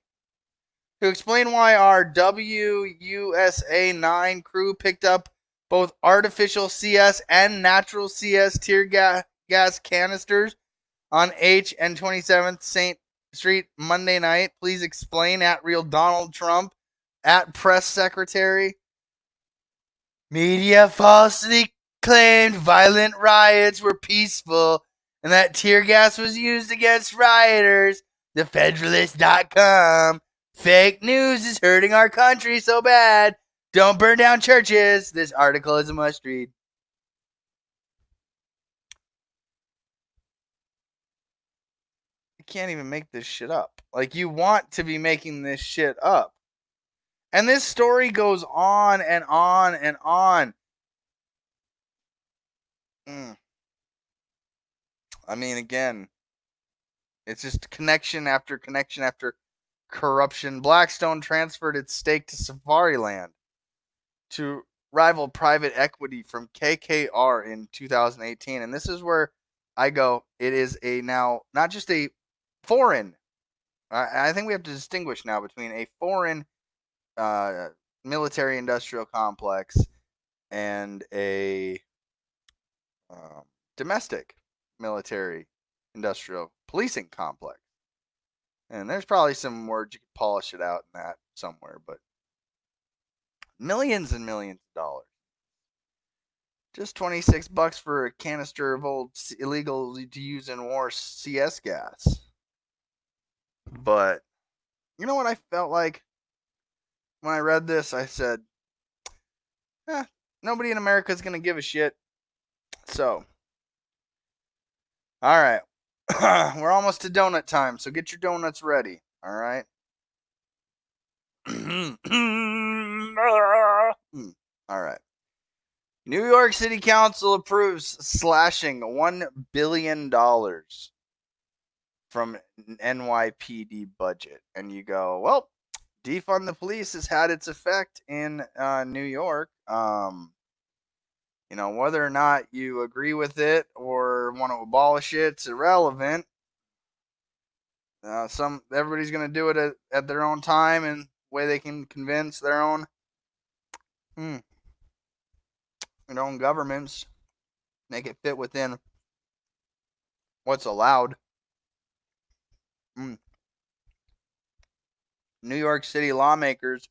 to explain why our WUSA 9 crew picked up both artificial CS and natural CS tear gas canisters on H and 27th St. Street Monday night. Please explain at Real Donald Trump, at Press Secretary. Media falsely claimed violent riots were peaceful and that tear gas was used against rioters. TheFederalist.com. Fake news is hurting our country so bad. Don't burn down churches. This article is a must read. You can't even make this shit up. Like, you want to be making this shit up. And this story goes on and on and on. I mean, again, it's just connection after connection after corruption. Blackstone transferred its stake to Safariland to rival private equity from KKR in 2018. And this is where I go, it is a now, not just a foreign, I think we have to distinguish now between a foreign military industrial complex and a domestic military industrial policing complex. And there's probably some words you could polish it out in that somewhere, but millions and millions of dollars. Just $26 for a canister of old illegal to use in war CS gas. But you know what I felt like when I read this? I said, nobody in America is going to give a shit. So, all right. We're almost to donut time, so get your donuts ready. All right. All right. New York City Council approves slashing $1 billion from NYPD budget. And you go, well, defund the police has had its effect in New York. Whether or not you agree with it or want to abolish it, it's irrelevant. Everybody's going to do it at their own time and way they can convince their own governments, make it fit within what's allowed. New York City lawmakers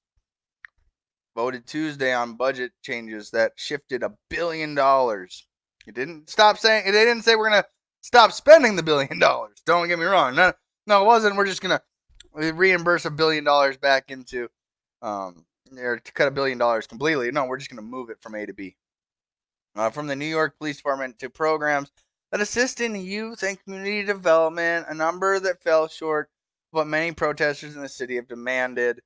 voted Tuesday on budget changes that shifted $1 billion. It didn't stop saying, they didn't say we're going to stop spending the $1 billion. Don't get me wrong. No, it wasn't. We're just going to reimburse $1 billion back into, or to cut $1 billion completely. No, we're just going to move it from A to B. From the New York Police Department to programs that assist in youth and community development, a number that fell short of what many protesters in the city have demanded.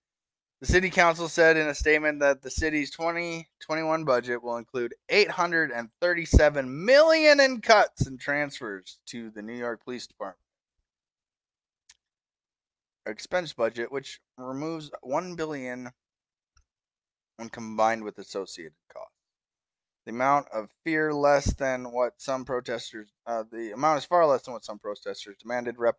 The city council said in a statement that the city's 2021 budget will include $837 million in cuts and transfers to the New York Police Department expense budget, which removes $1 billion when combined with associated costs. The amount of far less than what some protesters demanded. Rep.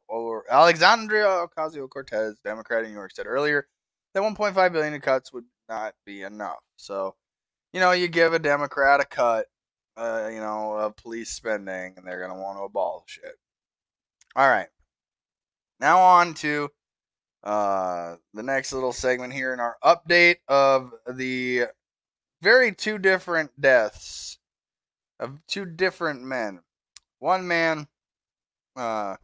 Alexandria Ocasio-Cortez, Democrat in New York, said earlier that $1.5 billion in cuts would not be enough. So, you give a Democrat a cut, of police spending, and they're going to want to abolish it. All right. Now on to the next little segment here in our update of the two different deaths of two different men. One man, murdered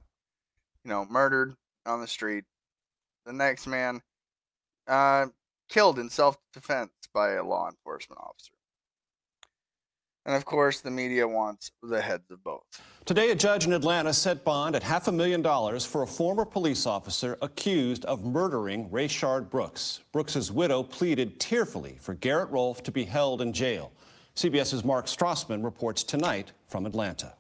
on the street. The next man, killed in self-defense by a law enforcement officer. And of course, the media wants the heads of both. Today, a judge in Atlanta set bond at $500,000 for a former police officer accused of murdering Rayshard Brooks. Brooks's widow pleaded tearfully for Garrett Rolfe to be held in jail. CBS's Mark Strassman reports tonight from Atlanta.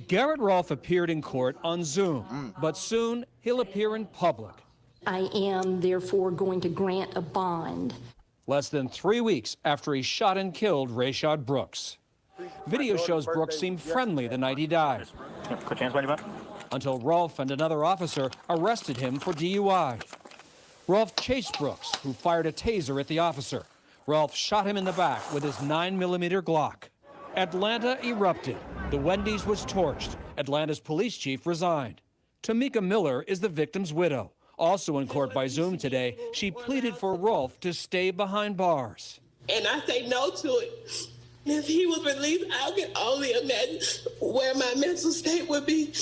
Garrett Rolfe appeared in court on Zoom, but soon he'll appear in public. I am therefore going to grant a bond. Less than 3 weeks after he shot and killed Rayshard Brooks. Video shows Brooks seemed friendly the night he died. Put your hands behind your back. Until Rolfe and another officer arrested him for DUI. Rolfe chased Brooks, who fired a taser at the officer. Rolfe shot him in the back with his 9mm Glock. Atlanta erupted. The Wendy's was torched. Atlanta's police chief resigned. Tamika Miller is the victim's widow. Also in court by Zoom today, she pleaded for Rolfe to stay behind bars. And I say no to it. If he was released, I can only imagine where my mental state would be.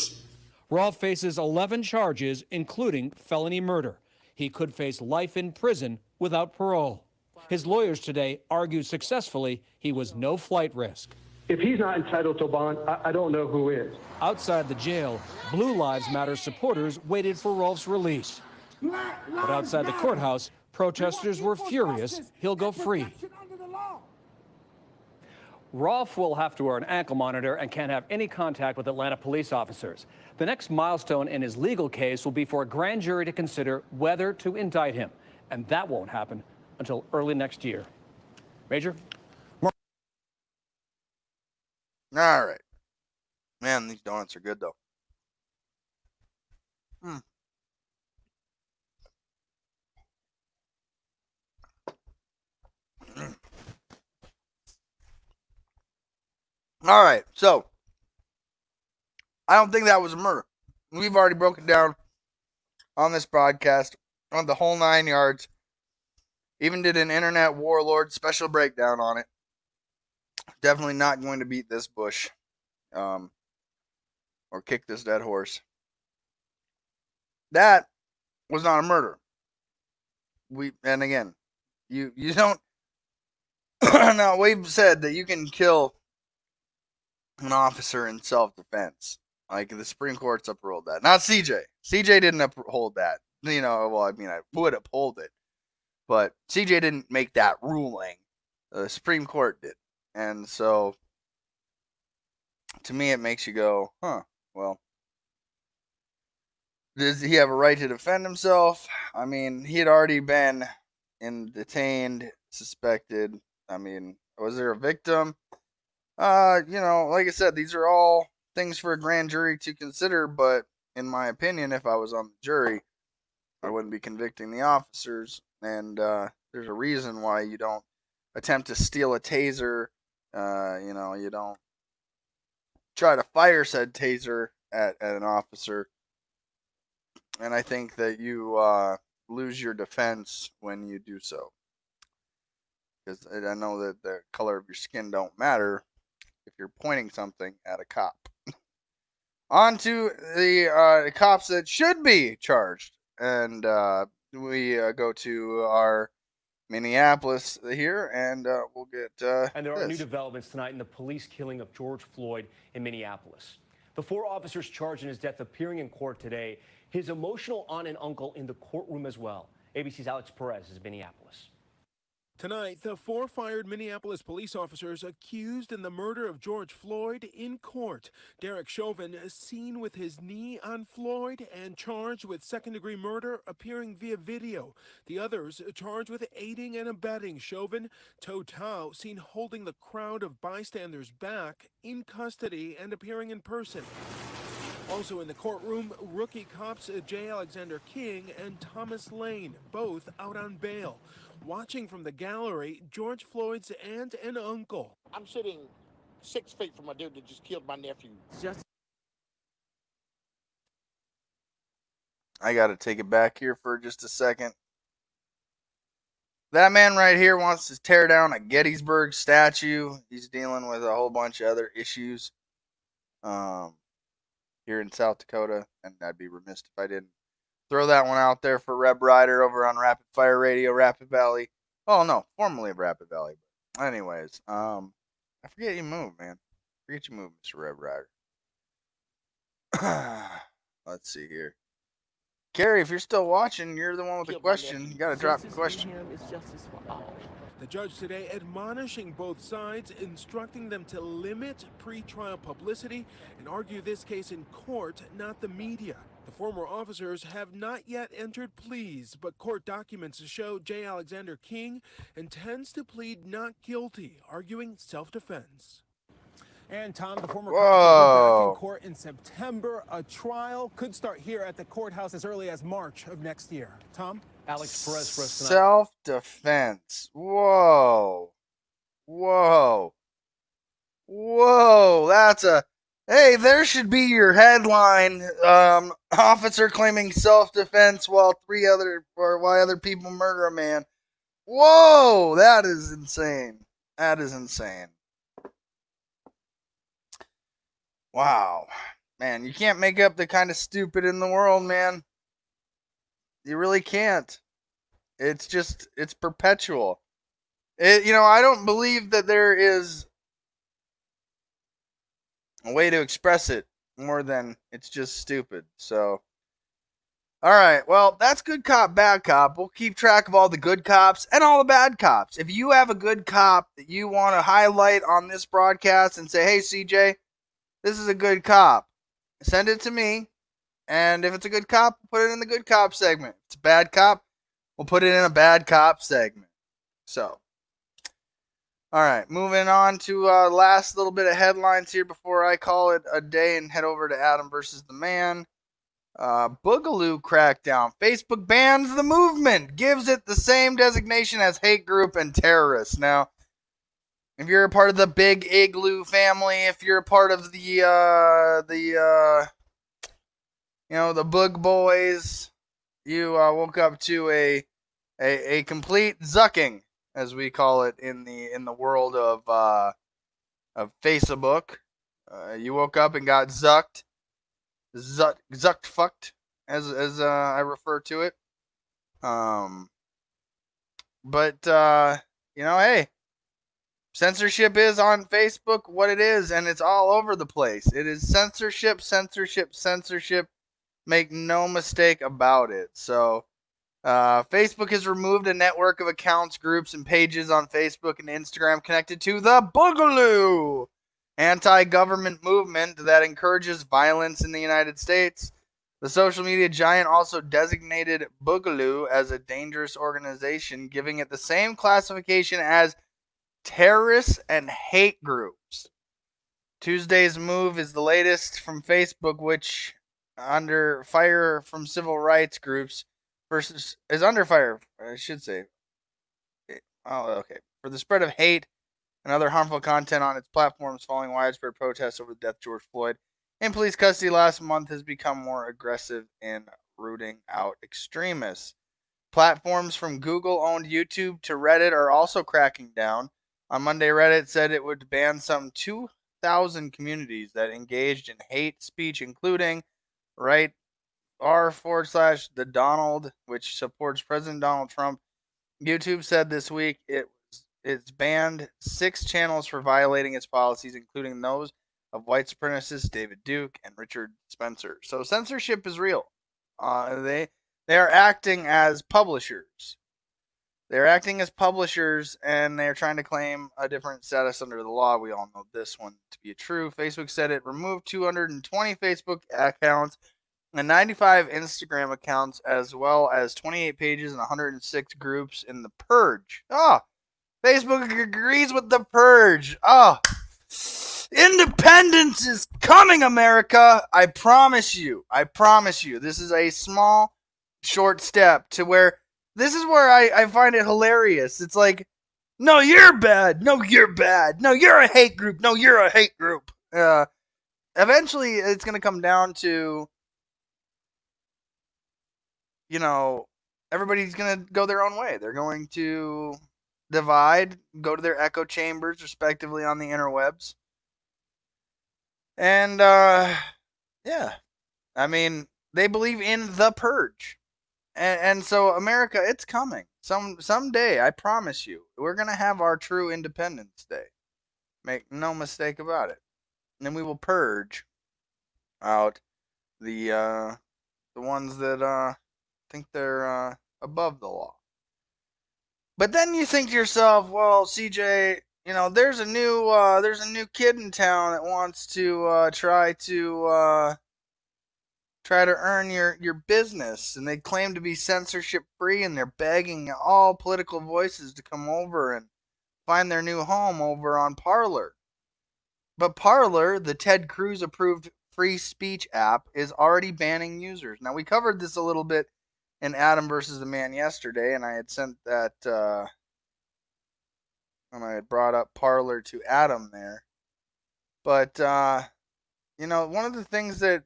Rolfe faces 11 charges, including felony murder. He could face life in prison without parole. His lawyers today argued successfully he was no flight risk. If he's not entitled to bond, I don't know who is. Outside the jail, Blue Lives Matter supporters waited for Rolfe's release. But outside the courthouse, protesters were furious he'll go free. Rolfe will have to wear an ankle monitor and can't have any contact with Atlanta police officers. The next milestone in his legal case will be for a grand jury to consider whether to indict him, and that won't happen until early next year. Major? All right. Man, these donuts are good, though. All right, so I don't think that was a murder. We've already broken down on this broadcast on the whole 9 yards. Even did an internet warlord special breakdown on it. Definitely not going to beat this bush, or kick this dead horse. That was not a murder. And again, you don't. Now we've said that you can kill an officer in self-defense. Like, the Supreme Court's upheld that. Not CJ. CJ didn't uphold that. You know, well, I mean, I would uphold it. But CJ didn't make that ruling. The Supreme Court did. And so, to me, it makes you go, huh, well, does he have a right to defend himself? I mean, he had already been detained, suspected. I mean, was there a victim? You know, like I said, these are all things for a grand jury to consider, but in my opinion, if I was on the jury, I wouldn't be convicting the officers, and there's a reason why you don't attempt to steal a taser. You know, you don't try to fire said taser at an officer, and I think that you lose your defense when you do so, because I know that the color of your skin don't matter if you're pointing something at a cop. On to the cops that should be charged. And we go to our Minneapolis here, and we'll get And there are new developments tonight in the police killing of George Floyd in Minneapolis. The 4 officers charged in his death appearing in court today. His emotional aunt and uncle in the courtroom as well. ABC's Alex Perez is in Minneapolis. Tonight, the 4 fired Minneapolis police officers accused in the murder of George Floyd in court. Derek Chauvin, seen with his knee on Floyd and charged with second-degree murder, appearing via video. The others charged with aiding and abetting. Chauvin, Toe Tao, seen holding the crowd of bystanders back, in custody and appearing in person. Also in the courtroom, rookie cops J. Alexander King and Thomas Lane, both out on bail. Watching from the gallery, George Floyd's aunt and uncle. I'm sitting 6 feet from a dude that just killed my nephew. I got to take it back here for just a second. That man right here wants to tear down a Gettysburg statue. He's dealing with a whole bunch of other issues here in South Dakota, and I'd be remiss if I didn't throw that one out there for Reb Ryder over on Rapid Fire Radio, Rapid Valley. Oh, no, formerly of Rapid Valley. But anyways, I forget you move, man. Forget you move, Mr. Reb Ryder. Let's see here. Carrie, if you're still watching, you're the one with the Killed my question. nephew. You gotta drop the Justice question. for him is justice for all. The judge today admonishing both sides, instructing them to limit pre-trial publicity and argue this case in court, not the media. The former officers have not yet entered pleas, but court documents show J. Alexander King intends to plead not guilty, arguing self-defense. And Tom, the former Whoa. cops will be back in court in September. A trial could start here at the courthouse as early as March of next year. Tom? Alex Perez for us tonight. Self-defense. Whoa. Whoa. Whoa. That's a... Hey, there should be your headline. Officer claiming self-defense while other people murder a man. Whoa. That is insane. That is insane. Wow. Man, you can't make up the kind of stupid in the world, man. You really can't. It's perpetual. I don't believe that there is a way to express it more than it's just stupid. So, all right. Well, that's good cop, bad cop. We'll keep track of all the good cops and all the bad cops. If you have a good cop that you want to highlight on this broadcast and say, hey, CJ, this is a good cop, send it to me. And if it's a good cop, we'll put it in the good cop segment. If it's a bad cop, we'll put it in a bad cop segment. So, all right, moving on to last little bit of headlines here before I call it a day and head over to Adam versus the Man. Boogaloo crackdown. Facebook bans the movement, gives it the same designation as hate group and terrorist. Now, if you're a part of the Big Igloo family, if you're a part of the Boog Boys, you woke up to a complete zucking, as we call it in the world of Facebook. You woke up and got zucked fucked, as I refer to it. Hey, censorship is on Facebook what it is, and it's all over the place. It is censorship. Make no mistake about it. So, Facebook has removed a network of accounts, groups, and pages on Facebook and Instagram connected to the Boogaloo anti-government movement that encourages violence in the United States. The social media giant also designated Boogaloo as a dangerous organization, giving it the same classification as terrorists and hate groups. Tuesday's move is the latest from Facebook, which under fire from civil rights groups is under fire, I should say. For the spread of hate and other harmful content on its platforms following widespread protests over the death of George Floyd in police custody last month has become more aggressive in rooting out extremists. Platforms from Google-owned YouTube to Reddit are also cracking down. On Monday, Reddit said it would ban some 2,000 communities that engaged in hate speech, including r/the Donald, which supports President Donald Trump. YouTube said this week it's banned 6 channels for violating its policies, including those of white supremacist David Duke and Richard Spencer. So censorship is real. They are acting as publishers. They're acting as publishers, and they're trying to claim a different status under the law. We all know this one to be true. Facebook said it removed 220 Facebook accounts and 95 Instagram accounts, as well as 28 pages and 106 groups in the purge. Facebook agrees with the purge. Independence is coming, America. I promise you. This is a small, short step to where this is where I find it hilarious. It's like, no, you're bad. No, you're bad. No, you're a hate group. No, you're a hate group. Eventually, it's going to come down to, everybody's going to go their own way. They're going to divide, go to their echo chambers, respectively, on the interwebs. And, they believe in the purge. And so, America, it's coming. Someday, I promise you, we're going to have our true Independence Day. Make no mistake about it. And then we will purge out the ones that, think they're above the law. But then you think to yourself, well, CJ, you know, there's a new kid in town that wants to try to earn your business, and they claim to be censorship free, and they're begging all political voices to come over and find their new home over on Parler. But Parler, the Ted Cruz approved free speech app, is already banning users. Now, we covered this a little bit in Adam versus the Man yesterday, and I had sent that and I had brought up Parler to Adam there. But you know, one of the things that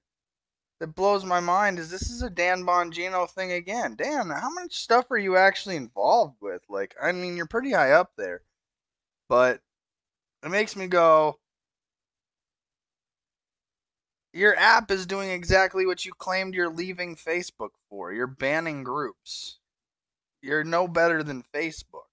blows my mind is this is a Dan Bongino thing again. Dan, how much stuff are you actually involved with? Like, I mean, you're pretty high up there, but it makes me go, your app is doing exactly what you claimed you're leaving Facebook for. You're banning groups. You're no better than Facebook.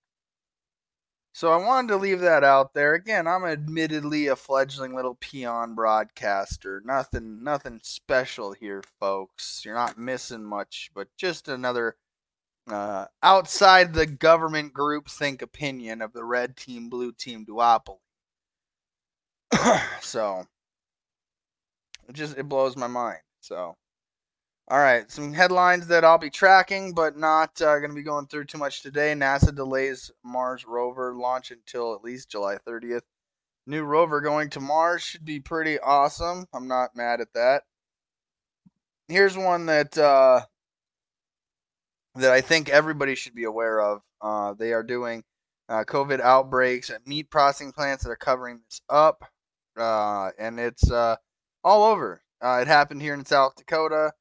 So I wanted to leave that out there. Again, I'm admittedly a fledgling little peon broadcaster. Nothing special here, folks. You're not missing much, but just another outside the government groupthink opinion of the red team, blue team duopoly. So it blows my mind. So, all right, some headlines that I'll be tracking, but not going to be going through too much today. NASA delays Mars rover launch until at least July 30th. New rover going to Mars should be pretty awesome. I'm not mad at that. Here's one that I think everybody should be aware of. They are doing COVID outbreaks at meat processing plants that are covering this up, and it's all over. It happened here in South Dakota.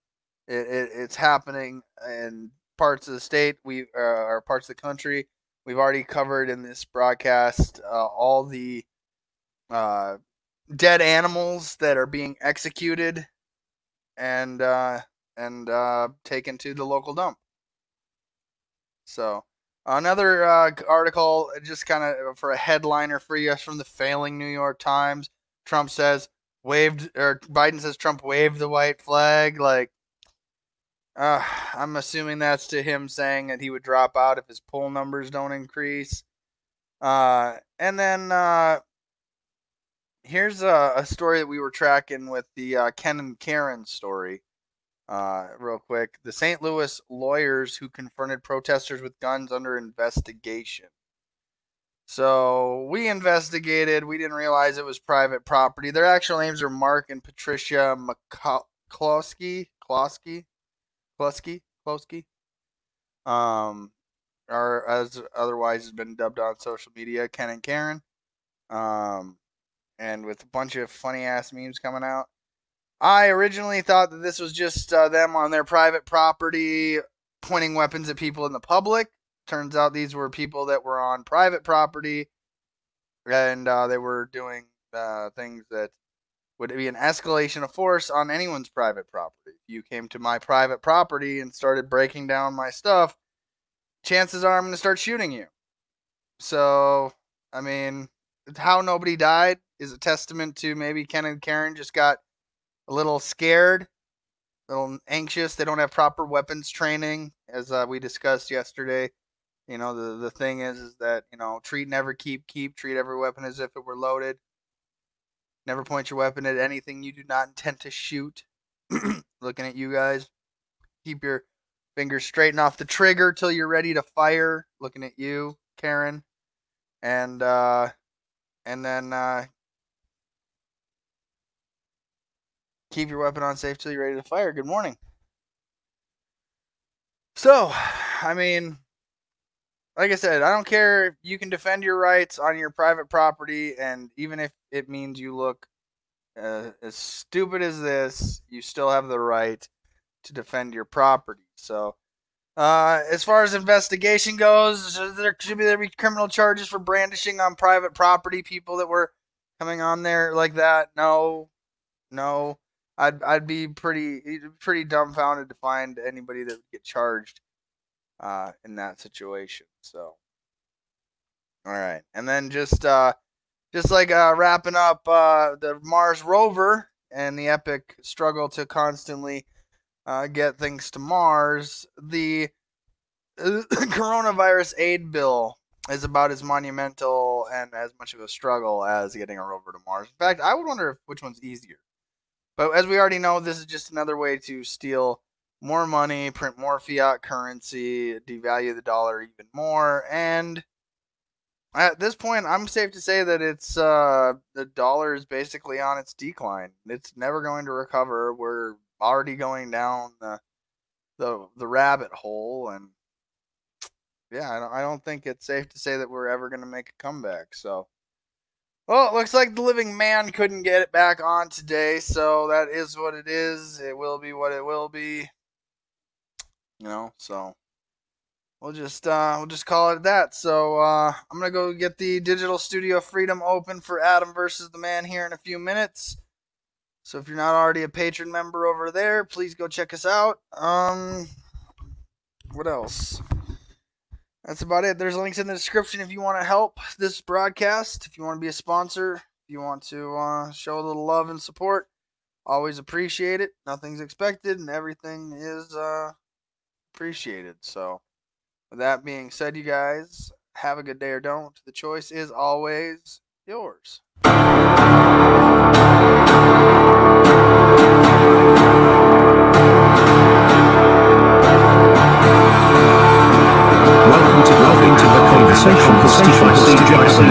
It's happening in parts of the state, or parts of the country. We've already covered in this broadcast all the dead animals that are being executed and taken to the local dump. So another article, just kind of for a headliner for you, from the failing New York Times. Biden says Trump waved the white flag. Like, I'm assuming that's to him saying that he would drop out if his poll numbers don't increase. And then here's a story that we were tracking with the Ken and Karen story. Real quick. The St. Louis lawyers who confronted protesters with guns under investigation. So we investigated. We didn't realize it was private property. Their actual names are Mark and Patricia McCloskey. Or as otherwise has been dubbed on social media, Ken and Karen. And with a bunch of funny ass memes coming out. I originally thought that this was just them on their private property pointing weapons at people in the public. Turns out these were people that were on private property, and they were doing things that would be an escalation of force on anyone's private property. If you came to my private property and started breaking down my stuff, chances are I'm going to start shooting you. So, I mean, how nobody died is a testament to maybe Ken and Karen just got a little scared, a little anxious. They don't have proper weapons training, as we discussed yesterday. You know, the thing is that, you know, treat, never keep, treat every weapon as if it were loaded. Never point your weapon at anything you do not intend to shoot. Looking at you guys. Keep your fingers straight and off the trigger till you're ready to fire. Looking at you, Karen. And then keep your weapon on safe till you're ready to fire. Good morning. So, I mean, like I said, I don't care if you can defend your rights on your private property, and even if it means you look as stupid as this, you still have the right to defend your property. So, as far as investigation goes, there should be criminal charges for brandishing on private property. People that were coming on there like that, no. I'd be pretty dumbfounded to find anybody that would get charged in that situation. So, all right, and then just like wrapping up the Mars rover and the epic struggle to constantly get things to Mars, the coronavirus aid bill is about as monumental and as much of a struggle as getting a rover to Mars. In fact, I would wonder which one's easier. But as we already know, this is just another way to steal more money, print more fiat currency, devalue the dollar even more, and at this point, I'm safe to say that it's the dollar is basically on its decline. It's never going to recover. We're already going down the rabbit hole, and yeah, I don't think it's safe to say that we're ever going to make a comeback. So, well, it looks like the living man couldn't get it back on today, so that is what it is. It will be what it will be. So we'll just call it that. So I'm gonna go get the Digital Studio Freedom open for Adam versus the Man here in a few minutes. So if you're not already a patron member over there, please go check us out. What else? That's about it. There's links in the description if you want to help this broadcast, if you want to be a sponsor, if you want to show a little love and support. Always appreciate it. Nothing's expected and everything is appreciated. So with that being said, you guys have a good day or don't. The choice is always yours.